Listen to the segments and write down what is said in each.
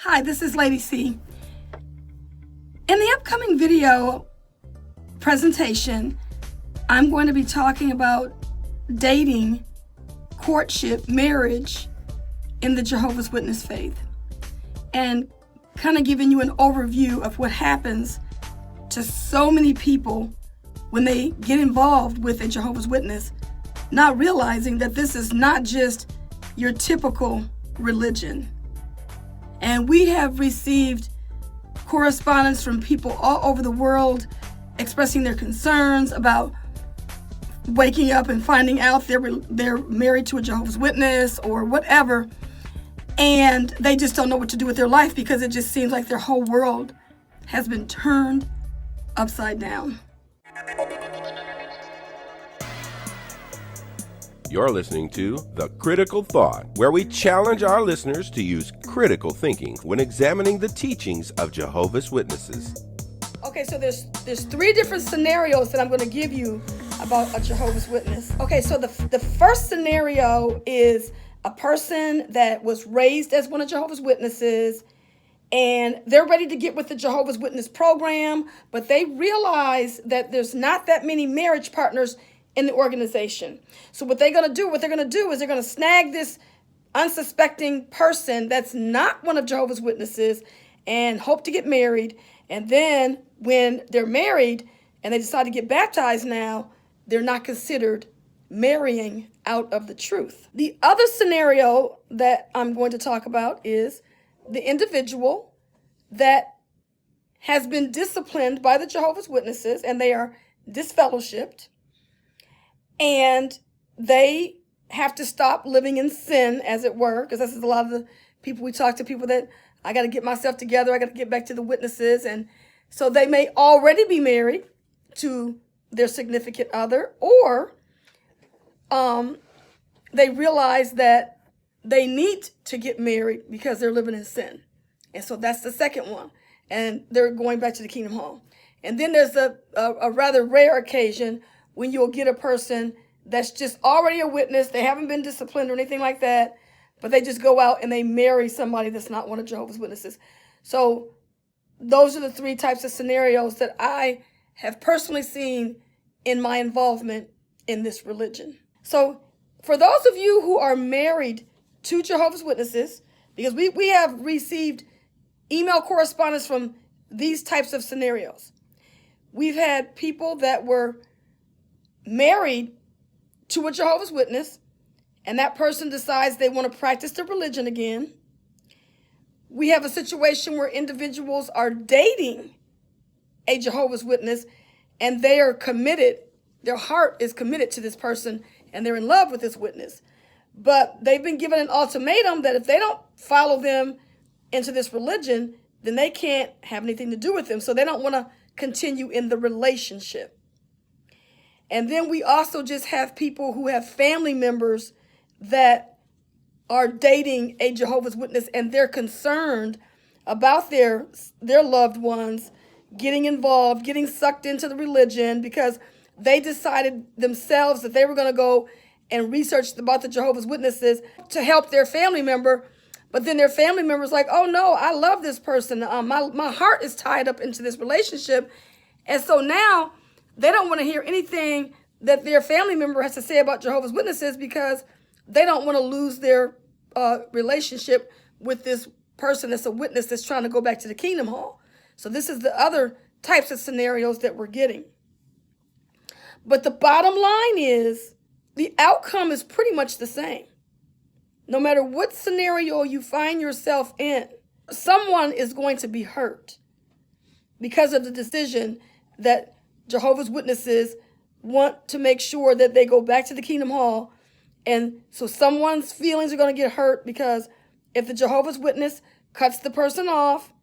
Hi, this is Lady C. In the upcoming video presentation, I'm going to be talking about dating, courtship, marriage in the Jehovah's Witness faith, and kind of giving you an overview of what happens to so many people when they get involved with a Jehovah's Witness, not realizing that this is not just your typical religion. And we have received correspondence from people all over the world expressing their concerns about waking up and finding out they're married to a Jehovah's Witness or whatever, and they just don't know what to do with their life because it just seems like their whole world has been turned upside down. You're listening to The Critical Thought, where we challenge our listeners to use critical thinking when examining the teachings of Jehovah's Witnesses. Okay, so there's three different scenarios that I'm going to give you about a Jehovah's Witness. Okay, so the first scenario is a person that was raised as one of Jehovah's Witnesses, and they're ready to get with the Jehovah's Witness program, but they realize that there's not that many marriage partners in the organization. So what they're going to do is they're going to snag this unsuspecting person that's not one of Jehovah's Witnesses and hope to get married. And then when they're married and they decide to get baptized now, they're not considered marrying out of the truth. The other scenario that I'm going to talk about is the individual that has been disciplined by the Jehovah's Witnesses and they are disfellowshipped, and they have to stop living in sin, as it were, because this is a lot of the people we talk to, people that I got to get myself together, I got to get back to the witnesses. And so they may already be married to their significant other, or they realize that they need to get married because they're living in sin. And so that's the second one. And they're going back to the Kingdom Hall. And then there's a rather rare occasion when you'll get a person that's just already a witness. They haven't been disciplined or anything like that, but they just go out and they marry somebody that's not one of Jehovah's Witnesses. So those are the three types of scenarios that I have personally seen in my involvement in this religion. So for those of you who are married to Jehovah's Witnesses, because we have received email correspondence from these types of scenarios. We've had people that were married to a Jehovah's Witness, and that person decides they want to practice their religion again. We have a situation where individuals are dating a Jehovah's Witness, and they are committed, their heart is committed to this person, and they're in love with this witness. But they've been given an ultimatum that if they don't follow them into this religion, then they can't have anything to do with them. So they don't want to continue in the relationship. And then we also just have people who have family members that are dating a Jehovah's Witness, and they're concerned about their loved ones getting involved, getting sucked into the religion, because they decided themselves that they were going to go and research about the Jehovah's Witnesses to help their family member. But then their family member's like, oh no, I love this person. My heart is tied up into this relationship. And so now they don't want to hear anything that their family member has to say about Jehovah's Witnesses because they don't want to lose their relationship with this person that's a witness that's trying to go back to the Kingdom Hall. So this is the other types of scenarios that we're getting. But the bottom line is the outcome is pretty much the same. No matter what scenario you find yourself in, someone is going to be hurt because of the decision that Jehovah's Witnesses want to make sure that they go back to the Kingdom Hall. And so someone's feelings are going to get hurt because if the Jehovah's Witness cuts the person off,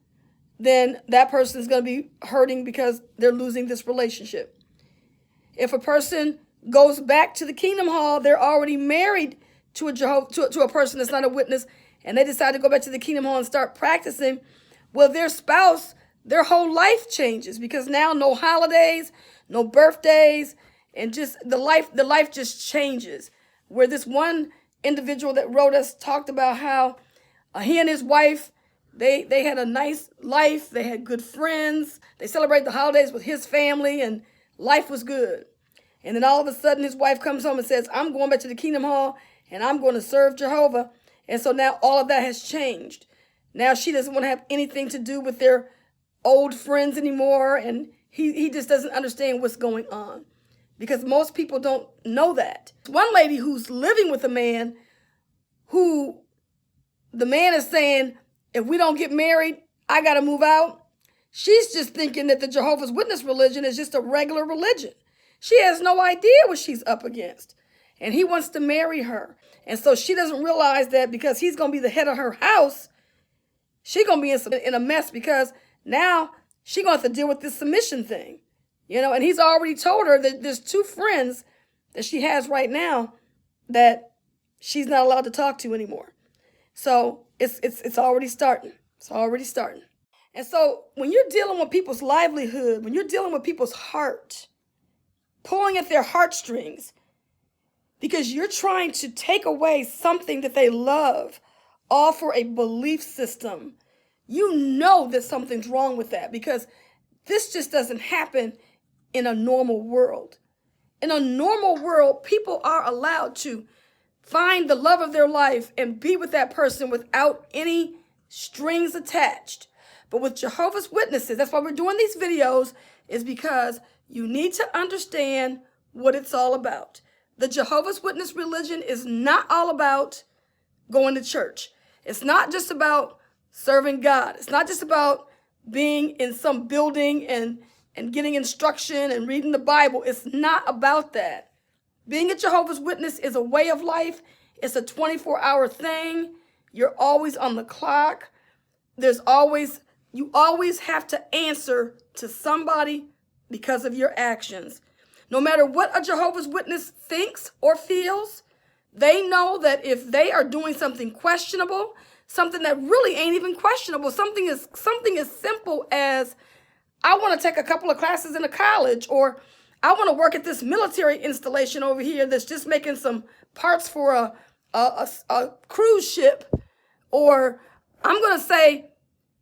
then that person is going to be hurting because they're losing this relationship. If a person goes back to the Kingdom Hall, they're already married to a person that's not a witness, and they decide to go back to the Kingdom Hall and start practicing. Well, their spouse, their whole life changes because now no holidays, no birthdays, and just the life just changes. Where this one individual that wrote us talked about how he and his wife They had a nice life. They had good friends. They celebrated the holidays with his family, and life was good. And then all of a sudden, his wife comes home and says, I'm going back to the Kingdom Hall, and I'm going to serve Jehovah. And so now all of that has changed. Now she doesn't want to have anything to do with their old friends anymore, and he just doesn't understand what's going on, because most people don't know that. One lady who's living with a man who the man is saying, if we don't get married, I got to move out. She's just thinking that the Jehovah's Witness religion is just a regular religion. She has no idea what she's up against. And he wants to marry her. And so she doesn't realize that because he's going to be the head of her house, she's going to be in a mess, because now she's going to have to deal with this submission thing. And he's already told her that there's 2 friends that she has right now that she's not allowed to talk to anymore. So it's already starting. It's already starting. And so when you're dealing with people's livelihood, when you're dealing with people's heart, pulling at their heartstrings, because you're trying to take away something that they love, all for a belief system, you know that something's wrong with that, because this just doesn't happen in a normal world. In a normal world, people are allowed to find the love of their life and be with that person without any strings attached. But with Jehovah's Witnesses, that's why we're doing these videos, is because you need to understand what it's all about. The Jehovah's Witness religion is not all about going to church. It's not just about serving God. It's not just about being in some building and getting instruction and reading the Bible. It's not about that. Being a Jehovah's Witness is a way of life. It's a 24-hour thing. You're always on the clock. You always have to answer to somebody because of your actions. No matter what a Jehovah's Witness thinks or feels, they know that if they are doing something questionable, something that really ain't even questionable, something as simple as, I want to take a couple of classes in a college, or I want to work at this military installation over here that's just making some parts for a cruise ship, or I'm going to say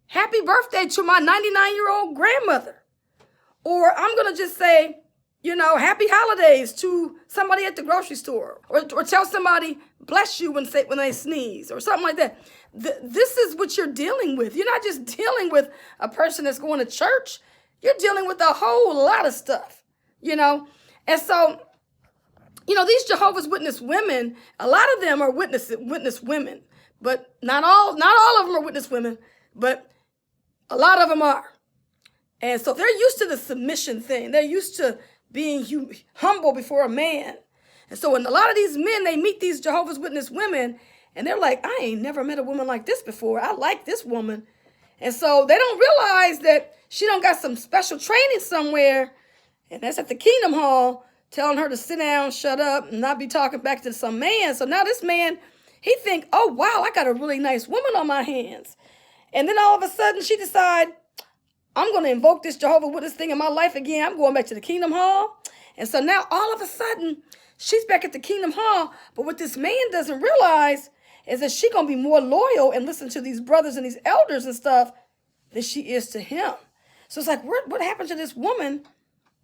happy birthday to my 99-year-old grandmother, or I'm going to just say, happy holidays to somebody at the grocery store, or tell somebody bless you when they sneeze, or something like that. This is what you're dealing with. You're not just dealing with a person that's going to church. You're dealing with a whole lot of stuff. And so, these Jehovah's Witness women, a lot of them are witness women, but not all of them are witness women, but a lot of them are. And so they're used to the submission thing. They're used to being humble before a man. And so when a lot of these men, they meet these Jehovah's Witness women, and they're like, I ain't never met a woman like this before. I like this woman. And so they don't realize that she don't got some special training somewhere, and that's at the Kingdom Hall, telling her to sit down, shut up, and not be talking back to some man. So now this man, he think, oh, wow, I got a really nice woman on my hands. And then all of a sudden she decide, I'm going to invoke this Jehovah's Witness thing in my life again. I'm going back to the Kingdom Hall. And so now all of a sudden she's back at the Kingdom Hall. But what this man doesn't realize is that she's going to be more loyal and listen to these brothers and these elders and stuff than she is to him. So it's like, what happened to this woman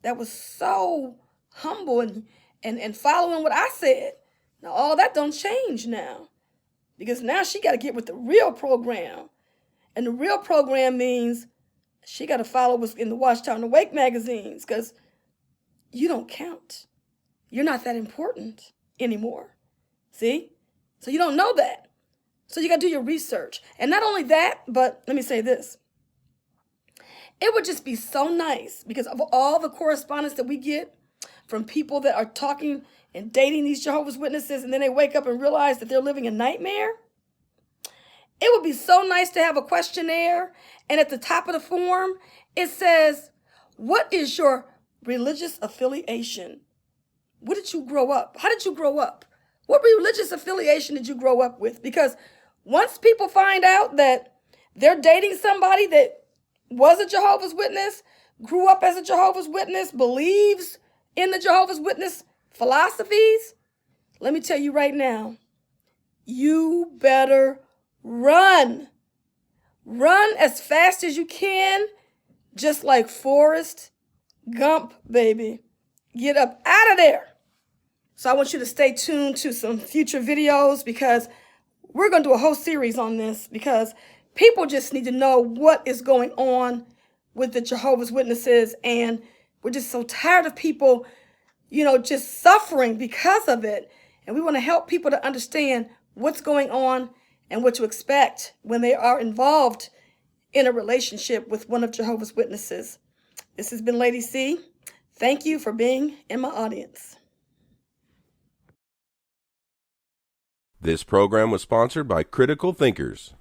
that was so humble and following what I said? Now, all that don't change now, because now she got to get with the real program. And the real program means she got to follow what's in the Watchtower and the Wake magazines, because you don't count. You're not that important anymore. See? So you don't know that. So you got to do your research. And not only that, but let me say this. It would just be so nice, because of all the correspondence that we get from people that are talking and dating these Jehovah's Witnesses, and then they wake up and realize that they're living a nightmare. It would be so nice to have a questionnaire, and at the top of the form, it says, what is your religious affiliation? Where did you grow up? How did you grow up? What religious affiliation did you grow up with? Because once people find out that they're dating somebody that was a Jehovah's Witness, grew up as a Jehovah's Witness, believes in the Jehovah's Witness philosophies, let me tell you right now, you better run. Run as fast as you can, just like Forrest Gump, baby. Get up out of there. So I want you to stay tuned to some future videos, because we're going to do a whole series on this, because people just need to know what is going on with the Jehovah's Witnesses, and we're just so tired of people, just suffering because of it. And we want to help people to understand what's going on and what to expect when they are involved in a relationship with one of Jehovah's Witnesses. This has been Lady C. Thank you for being in my audience. This program was sponsored by Critical Thinkers.